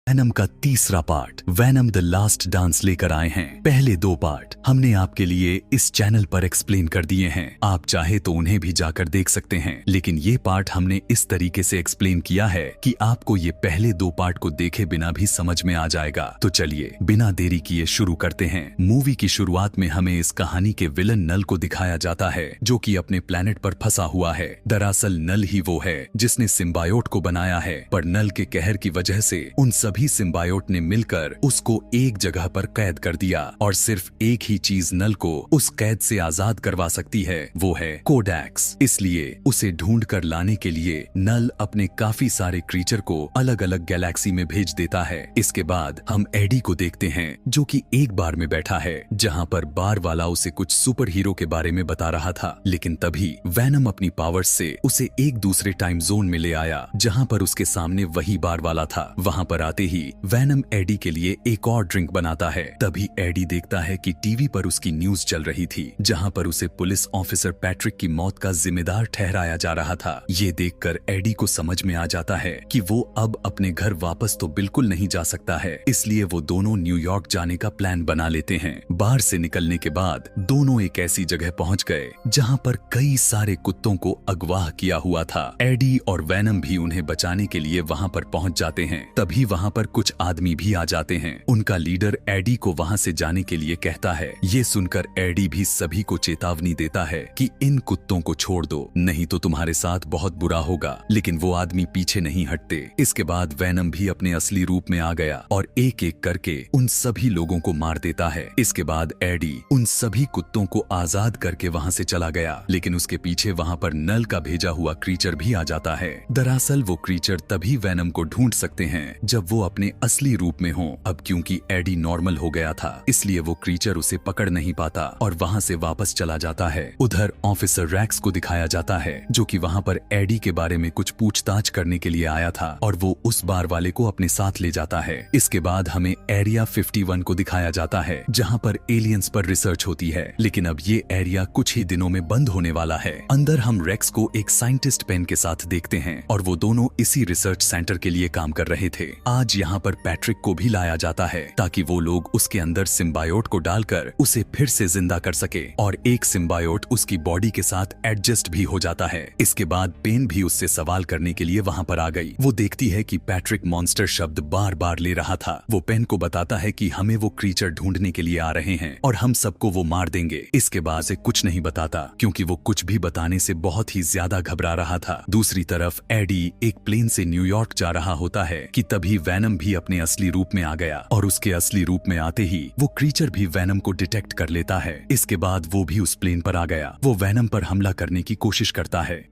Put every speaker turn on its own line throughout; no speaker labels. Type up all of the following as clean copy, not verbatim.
Venom का तीसरा part Venom the last dance लेकर आए हैं। पहले 2 पार्ट हमने आपके लिए इस चैनल पर एक्सप्लेन कर दिए हैं, आप चाहे तो उन्हें भी जाकर देख सकते हैं, लेकिन ये पार्ट हमने इस तरीके से एक्सप्लेन किया है कि आपको ये पहले 2 पार्ट को देखे बिना भी समझ में आ जाएगा। तो चलिए बिना देरी किए शुरू करते हैं। मूवी की शुरुआत में हमें इस कहानी के विलन नल को दिखाया जाता है, जो कि अपने प्लेनेट पर फंसा हुआ है। दरअसल नल ही वो है जिसने सिम्बायोट को बनाया है, पर नल के कहर की वजह से उन सभी सिम्बायोट ने मिलकर उसको एक जगह पर कैद कर दिया और सिर्फ एक ही चीज नल को उस कैद से आजाद करवा सकती है, वो है कोडैक्स। इसलिए उसे ढूंढ कर लाने के लिए नल अपने काफी सारे क्रीचर को अलग अलग गैलेक्सी में भेज देता है। इसके बाद हम एडी को देखते हैं, जो कि एक बार में बैठा है जहां पर बार वाला उसे कुछ सुपर हीरो के बारे में बता रहा था, लेकिन तभी वैनम अपनी पावर्स से उसे एक दूसरे टाइम जोन में ले आया जहां पर उसके सामने वही बार वाला था। वहां पर आते ही वैनम एडी के लिए एक और ड्रिंक बनाता है। तभी एडी देखता है कि टीवी पर उसकी न्यूज चल रही थी, जहां पर उसे पुलिस ऑफिसर पैट्रिक की मौत का जिम्मेदार ठहराया जा रहा था। ये देखकर एडी को समझ में आ जाता है कि वो अब अपने घर वापस तो बिल्कुल नहीं जा सकता है, इसलिए वो दोनों न्यूयॉर्क जाने का प्लान बना लेते हैं। बार से निकलने के बाद दोनों एक ऐसी जगह पहुंच गए जहां पर कई सारे कुत्तों को अगवा किया हुआ था। एडी और वैनम भी उन्हें बचाने के लिए वहां पर पहुंच जाते हैं। तभी वहां पर कुछ आदमी भी आ जाते हैं। उनका लीडर एडी को वहां से जाने के लिए कहता है। ये सुनकर एडी भी सभी को चेतावनी देता है कि इन कुत्तों को छोड़ दो, नहीं तो तुम्हारे साथ बहुत बुरा होगा, लेकिन वो आदमी पीछे नहीं हटते। इसके बाद वैनम भी अपने असली रूप में आ गया और एक एक करके उन सभी लोगों को मार देता है। इसके बाद एडी उन सभी कुत्तों को आजाद करके वहां से चला गया, लेकिन उसके पीछे वहां पर नल का भेजा हुआ क्रीचर भी आ जाता है। दरअसल वो क्रीचर तभी वैनम को ढूंढ सकते हैं जब वो अपने असली रूप में हो। अब क्योंकि एडी नॉर्मल हो गया था, इसलिए वो क्रीचर उसे पकड़ नहीं पाता और वहां से वापस चला जाता है। उधर ऑफिसर रैक्स को दिखाया जाता है, जो कि वहां पर एडी के बारे में कुछ पूछताछ करने के लिए आया था और वो उस बार वाले को अपने साथ ले जाता है। इसके बाद हमें एरिया 51 को दिखाया जाता है, जहां पर एलियंस पर रिसर्च होती है, लेकिन अब ये एरिया कुछ ही दिनों में बंद होने वाला है। अंदर हम रेक्स को एक साइंटिस्ट पेन के साथ देखते हैं और वो दोनों इसी रिसर्च सेंटर के लिए काम कर रहे थे। आज यहाँ पर पैट्रिक को भी लाया जाता है ताकि वो लोग उसके अंदर सिम्बायोट को डालकर उसे फिर से जिंदा कर सके और एक सिम्बायोट उसकी बॉडी के साथ एडजस्ट भी हो जाता है। इसके बाद पेन भी उससे सवाल करने के लिए वहां पर आ गई। वो देखती है कि पैट्रिक मॉन्स्टर शब्द बार बार ले रहा था। वो पेन को बताता है कि हमें वो क्रीचर ढूंढने के लिए आ रहे हैं और हम सबको वो मार देंगे। इसके बाद से कुछ नहीं बताता, क्योंकि वो कुछ भी बताने से बहुत ही ज्यादा घबरा रहा था। दूसरी तरफ एडी एक प्लेन से न्यूयॉर्क जा रहा होता है कि तभी वैनम भी अपने असली रूप में आ गया और उसके असली रूप में आते ही वो क्रीचर भी वैनम को डिटेक्ट कर लेता है। इसके बाद वो भी उस प्लेन पर आ गया। वो वैनम पर हमला करने की कोशिश करता है,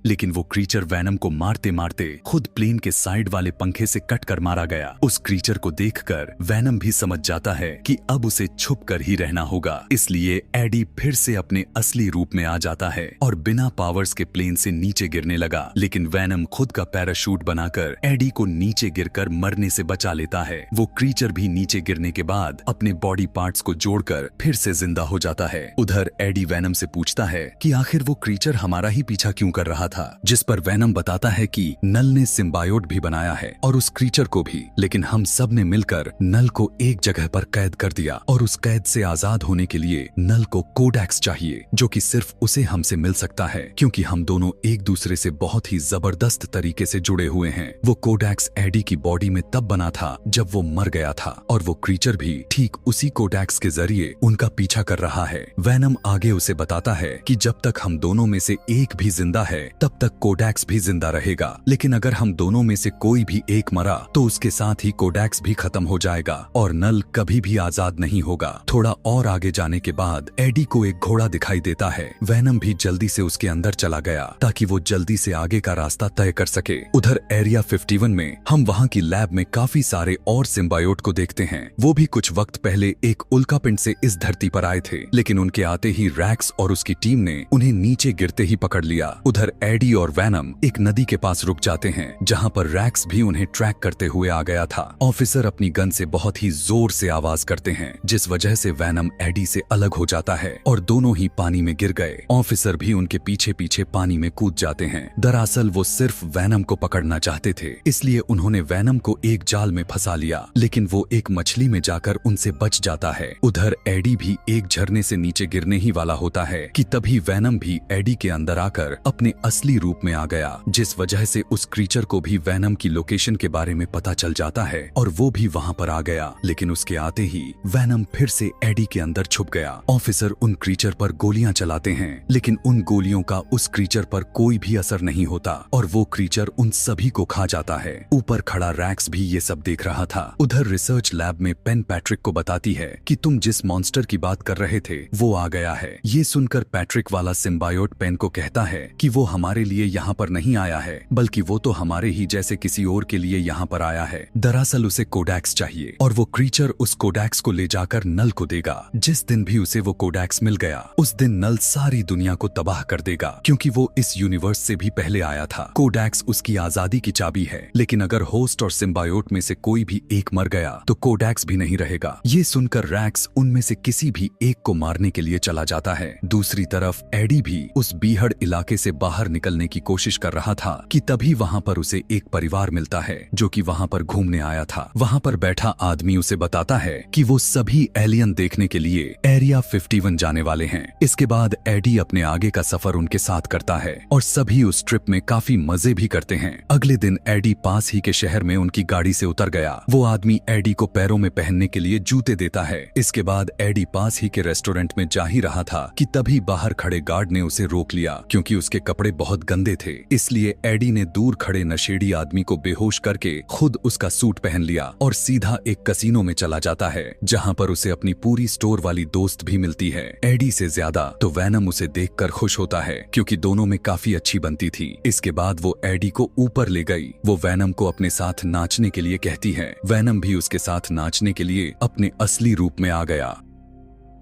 लेकिन वो क्रीचर वैनम को मारते मारते खुद प्लेन के साइड वाले पंखे से कट कर मारा गया। उस क्रीचर को देखकर वैनम भी समझ जाता है कि अब उसे छुप कर ही रहना होगा, इसलिए एडी फिर से अपने असली रूप में आ जाता है और बिना पावर्स के प्लेन से नीचे गिरने लगा। लेकिन वैनम खुद का पैराशूट बनाकर एडी को नीचे गिरकर मरने से बचा लेता है। वो क्रीचर भी नीचे गिरने के बाद अपने बॉडी पार्ट्स को जोड़कर फिर से जिंदा हो जाता है। उधर एडी वैनम से पूछता है कि आखिर वो क्रीचर हमारा ही पीछा क्यों कर रहा था, जिस पर वैनम बताता है कि नल ने सिम्बायोट भी बनाया है और उस क्रीचर को भी, लेकिन हम सब ने मिलकर नल को एक जगह पर कैद कर दिया और उस कैद से आजाद होने के लिए नल को कोडैक्स चाहिए, जो कि सिर्फ उसे हमसे मिल सकता है, क्योंकि हम दोनों एक दूसरे से बहुत ही जबरदस्त तरीके से जुड़े हुए हैं। वो कोडैक्स एडी की बॉडी में तब बना था जब वो मर गया था और वो क्रीचर भी ठीक उसी कोडैक्स के जरिए उनका पीछा कर रहा है। वैनम आगे उसे बताता है कि जब तक हम दोनों में से एक भी जिंदा है तब तक कोडैक्स भी जिंदा रहेगा, लेकिन अगर हम दोनों में से कोई भी एक मरा तो उसके साथ ही कोडैक्स भी खत्म हो जाएगा और नल कभी भी आजाद नहीं होगा। थोड़ा और आगे जाने के बाद एडी को एक घोड़ा दिखाई देता है। वैनम भी जल्दी से उसके अंदर चला गया ताकि वो जल्दी से आगे का रास्ता तय कर सके। उधर एरिया 51 में हम वहाँ की लैब में काफी सारे और सिम्बायोट को देखते हैं। वो भी कुछ वक्त पहले एक उल्कापिंड से इस धरती पर आए थे, लेकिन उनके आते ही रैक्स और उसकी टीम ने उन्हें नीचे गिरते ही पकड़ लिया। उधर एडी और वैनम एक नदी के पास रुक जाते हैं, जहाँ पर रैक्स भी उन्हें ट्रैक करते हुए आ गया था। ऑफिसर अपनी गन से बहुत ही जोर से आवाज करते हैं, जिस वजह से वैनम एडी से अलग हो जाता है और दोनों ही पानी में गिर गए। ऑफिसर भी उनके पीछे पीछे पानी में कूद जाते हैं। दरअसल वो सिर्फ वैनम को पकड़ना चाहते थे, इसलिए उन्होंने वैनम को एक जाल में फंसा लिया, लेकिन वो एक मछली में जाकर उनसे बच जाता है। उधर एडी भी एक झरने से नीचे गिरने ही वाला होता है कि तभी वैनम भी एडी के अंदर आकर अपने असली रूप में आ गया, जिस वजह से उस क्रीचर को भी वैनम की लोकेशन के बारे में पता चल जाता है और वो भी वहाँ पर आ गया। लेकिन उसके आते ही वैनम फिर से एडी के अंदर छुप गया। ऑफिसर उन क्रीचर पर गोलियां चलाते हैं, लेकिन उन गोलियों का उस क्रीचर पर कोई भी असर नहीं होता और वो क्रीचर उन सभी को खा जाता है। ऊपर खड़ा रैक्स भी ये सब देख रहा था। उधर रिसर्च लैब में पेन पैट्रिक को बताती है कि तुम जिस मॉन्स्टर की बात कर रहे थे वो आ गया है। ये सुनकर पैट्रिक वाला सिम्बायोट पेन को कहता है कि वो हमारे लिए यहाँ पर नहीं आया है, बल्कि वो तो हमारे ही जैसे किसी और के लिए यहाँ पर आया है। दरअसल उसे कोडेक्स चाहिए और वो क्रीचर उस कोडेक्स को ले जाकर नल को देगा। जिस दिन भी उसे वो कोडेक्स मिल गया, उस दिन नल सारी दुनिया को तबाह कर देगा, क्योंकि वो इस यूनिवर्स से भी पहले आया था। कोडेक्स उसकी आजादी की चाबी है, लेकिन अगर होस्ट और सिम्बायोट में से कोई भी एक मर गया तो कोडेक्स भी नहीं रहेगा। ये सुनकर रैक्स उनमें से किसी भी एक को मारने के लिए चला जाता है। दूसरी तरफ एडी भी उस बीहड़ इलाके से बाहर निकलने की कोशिश कर रहा था कि तभी वहाँ पर उसे एक परिवार मिलता है जो कि वहाँ पर घूमने आया था। वहाँ पर बैठा आदमी उसे बताता है कि वो सभी एलियन देखने के लिए एरिया 51 जाने वाले हैं। इसके बाद एडी अपने आगे का सफर उनके साथ करता है और सभी उस ट्रिप में काफी मजे भी करते हैं। अगले दिन एडी पास ही के शहर में उनकी गाड़ी से उतर गया। वो आदमी एडी को पैरों में पहनने के लिए जूते देता है। इसके बाद एडी पास ही के रेस्टोरेंट में जा ही रहा था कि तभी बाहर खड़े गार्ड ने उसे रोक लिया, क्योंकि उसके कपड़े बहुत गंदे थे। इसलिए एडी ने दूर खड़े नशेड़ी आदमी को बेहोश करके खुद उसका सूट पहन लिया और सीधा एक कसीनो में चला जाता है, जहाँ पर उसे अपनी पूरी स्टोर वाली दोस्त भी मिलती है। एडी से ज्यादा तो वैनम उसे देखकर खुश होता है, क्योंकि दोनों में काफी अच्छी बनती थी। इसके बाद वो एडी को ऊपर ले गई। वो वैनम को अपने साथ नाचने के लिए कहती है। वैनम भी उसके साथ नाचने के लिए अपने असली रूप में आ गया,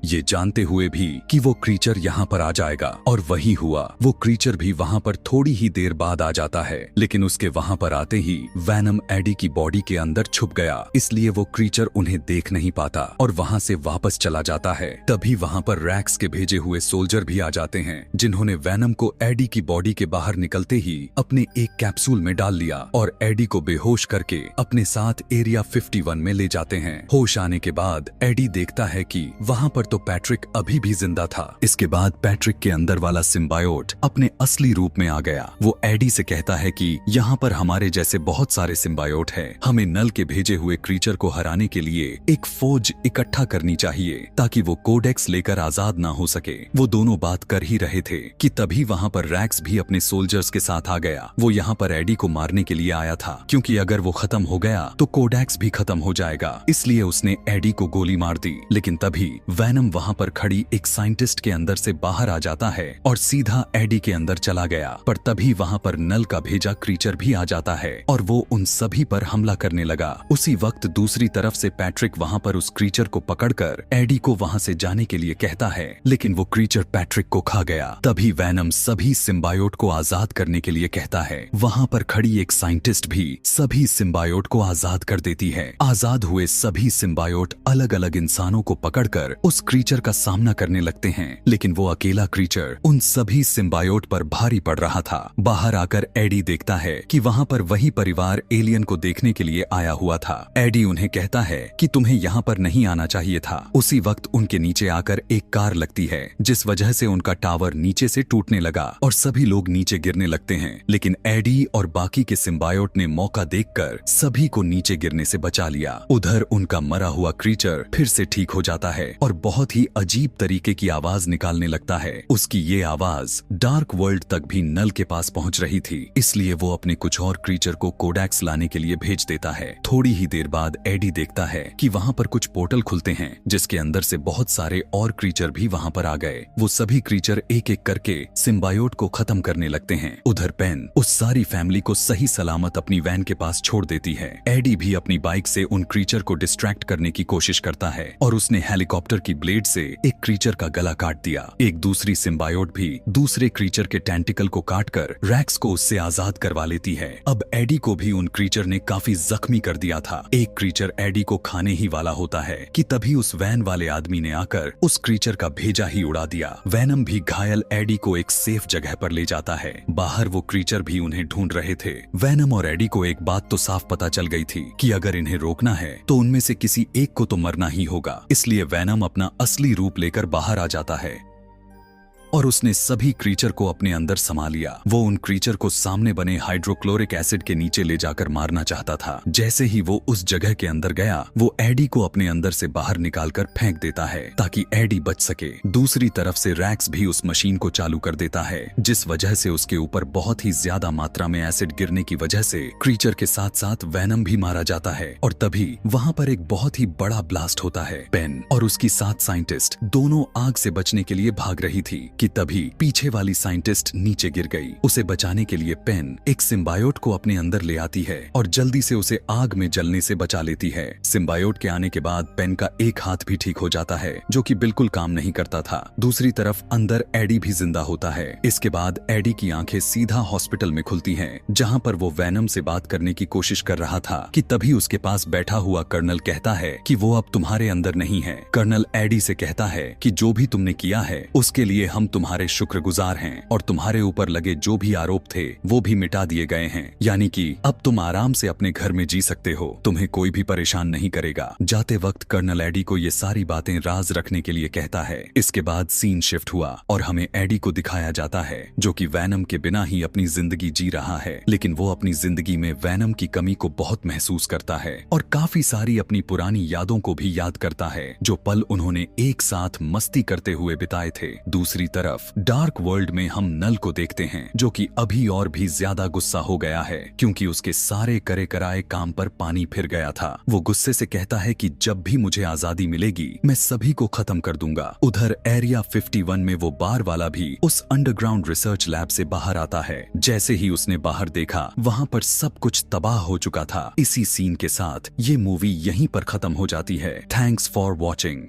ये जानते हुए भी कि वो क्रीचर यहाँ पर आ जाएगा। और वही हुआ। वो क्रीचर भी वहाँ पर थोड़ी ही देर बाद आ जाता है, लेकिन उसके वहाँ पर आते ही वैनम एडी की बॉडी के अंदर छुप गया, इसलिए वो क्रीचर उन्हें देख नहीं पाता और वहाँ से वापस चला जाता है। तभी वहाँ पर रैक्स के भेजे हुए सोल्जर भी आ जाते हैं, जिन्होंने वैनम को एडी की बॉडी के बाहर निकलते ही अपने एक कैप्सूल में डाल लिया और एडी को बेहोश करके अपने साथ एरिया 51 में ले जाते हैं। होश आने के बाद एडी देखता है कि वहाँ पर तो पैट्रिक अभी भी जिंदा था। इसके बाद पैट्रिक के अंदर वाला सिम्बायोट अपने असली रूप में आ गया। वो एडी से कहता है कि यहाँ पर हमारे जैसे बहुत सारे सिम्बायोट हैं। हमें नल के भेजे हुए क्रीचर को हराने के लिए एक फौज इकट्ठा करनी चाहिए, ताकि वो कोडेक्स लेकर आजाद ना हो सके। वो दोनों बात कर ही रहे थे कि तभी वहाँ पर रैक्स भी अपने सोल्जर्स के साथ आ गया। वो यहाँ पर एडी को मारने के लिए आया था, क्योंकि अगर वो खत्म हो गया तो कोडेक्स भी खत्म हो जाएगा। इसलिए उसने एडी को गोली मार दी। लेकिन तभी वैनम वहाँ पर खड़ी एक साइंटिस्ट के अंदर से बाहर आ जाता है और सीधा एडी के अंदर चला गया। पर तभी वहाँ पर नल का भेजा क्रीचर भी आ जाता है और वो उन सभी पर हमला करने लगा। उसी वक्त दूसरी तरफ से पैट्रिक वहाँ पर उस क्रीचर को पकड़कर एडी को वहाँ से जाने के लिए कहता है, लेकिन वो क्रीचर पैट्रिक को खा गया। तभी वैनम सभी सिम्बायोट को आजाद करने के लिए कहता है। वहाँ पर खड़ी एक साइंटिस्ट भी सभी सिम्बायोट को आजाद कर देती है। आजाद हुए सभी सिम्बायोट अलग अलग इंसानों को पकड़कर उस क्रीचर का सामना करने लगते हैं, लेकिन वो अकेला क्रीचर उन सभी सिम्बायोट पर भारी पड़ रहा था। बाहर आकर एडी देखता है कि वहाँ पर वही परिवार एलियन को देखने के लिए आया हुआ था। एडी उन्हें कहता है कि तुम्हें यहाँ पर नहीं आना चाहिए था। उसी वक्त उनके नीचे आकर एक कार लगती है, जिस वजह से उनका टावर नीचे से टूटने लगा और सभी लोग नीचे गिरने लगते हैं। लेकिन एडी और बाकी के सिम्बायोट ने मौका देखकर सभी को नीचे गिरने से बचा लिया। उधर उनका मरा हुआ क्रीचर फिर से ठीक हो जाता है और बहुत ही अजीब तरीके की आवाज निकालने लगता है। उसकी ये आवाज डार्क वर्ल्ड तक भी नल के पास पहुंच रही थी, इसलिए वो अपने कुछ और क्रीचर को कोडेक्स लाने के लिए भेज देता है। थोड़ी ही देर बाद एडी देखता है कि वहाँ पर कुछ पोर्टल खुलते हैं, जिसके अंदर से बहुत सारे और क्रीचर भी वहाँ पर आ गए। वो सभी क्रीचर एक एक करके सिम्बायोट को खत्म करने लगते हैं। उधर पेन उस सारी फैमिली को सही सलामत अपनी वैन के पास छोड़ देती है। एडी भी अपनी बाइक से उन क्रीचर को डिस्ट्रैक्ट करने की कोशिश करता है और उसने हेलीकॉप्टर की ब्लेड से एक क्रीचर का गला काट दिया। एक दूसरी सिम्बायोट भी दूसरे क्रीचर के टेंटिकल को काटकर रैक्स को उससे आजाद करवा लेती है। अब एडी को भी उन क्रीचर ने काफी जख्मी कर दिया था। एक क्रीचर एडी को खाने ही वाला होता है कि तभी उस वैन वाले आदमी ने आकर उस क्रीचर का भेजा ही उड़ा दिया। वैनम भी घायल एडी को एक सेफ जगह पर ले जाता है। बाहर वो क्रीचर भी उन्हें ढूंढ रहे थे। वैनम और एडी को एक बात तो साफ पता चल गई थी कि अगर इन्हें रोकना है तो उनमें से किसी एक को तो मरना ही होगा। इसलिए वैनम अपना असली रूप लेकर बाहर आ जाता है और उसने सभी क्रीचर को अपने अंदर समा लिया। वो उन क्रीचर को सामने बने हाइड्रोक्लोरिक एसिड के नीचे ले जाकर मारना चाहता था। जैसे ही वो उस जगह के अंदर गया, वो एडी को अपने अंदर से बाहर निकालकर फेंक देता है ताकि एडी बच सके। दूसरी तरफ से रैक्स भी उस मशीन को चालू कर देता है, जिस वजह से उसके ऊपर बहुत ही ज्यादा मात्रा में एसिड गिरने की वजह से क्रीचर के साथ साथ वैनम भी मारा जाता है। और तभी वहाँ पर एक बहुत ही बड़ा ब्लास्ट होता है। पेन और उसकी साथ साइंटिस्ट दोनों आग से बचने के लिए भाग रही थी कि तभी पीछे वाली साइंटिस्ट नीचे गिर गई। उसे बचाने के लिए पेन एक सिम्बायोट को अपने अंदर ले आती है और जल्दी से उसे आग में जलने से बचा लेती है। सिम्बायोट के आने के बाद पेन का एक हाथ भी ठीक हो जाता है, जो कि बिल्कुल काम नहीं करता था। दूसरी तरफ अंदर एडी भी जिंदा होता है। इसके बाद एडी की आंखें सीधा हॉस्पिटल में खुलती हैं, जहां पर वो वैनम से बात करने की कोशिश कर रहा था कि तभी उसके पास बैठा हुआ कर्नल कहता है कि वो अब तुम्हारे अंदर नहीं है। कर्नल एडी से कहता है कि जो भी तुमने किया है उसके लिए हम तुम्हारे शुक्रगुजार हैं और तुम्हारे ऊपर लगे जो भी आरोप थे वो भी मिटा दिए गए हैं। यानी कि अब तुम आराम से अपने घर में जी सकते हो, तुम्हें कोई भी परेशान नहीं करेगा। जाते वक्त कर्नल एडी को ये सारी बातें राज रखने के लिए कहता है। इसके बाद सीन शिफ्ट हुआ और हमें एडी को दिखाया जाता है जो कि वैनम के बिना ही अपनी जिंदगी जी रहा है, लेकिन वो अपनी जिंदगी में वैनम की कमी को बहुत महसूस करता है और काफी सारी अपनी पुरानी यादों को भी याद करता है, जो पल उन्होंने एक साथ मस्ती करते हुए बिताए थे। दूसरी तरफ डार्क वर्ल्ड में हम नल को देखते हैं, जो कि अभी और भी ज्यादा गुस्सा हो गया है क्योंकि उसके सारे करे कराए काम पर पानी फिर गया था। वो गुस्से से कहता है कि जब भी मुझे आजादी मिलेगी मैं सभी को खत्म कर दूंगा। उधर एरिया 51 में वो बार वाला भी उस अंडरग्राउंड रिसर्च लैब से बाहर आता है। जैसे ही उसने बाहर देखा, वहाँ पर सब कुछ तबाह हो चुका था। इसी सीन के साथ ये मूवी यहीं पर खत्म हो जाती है। Thanks for watching.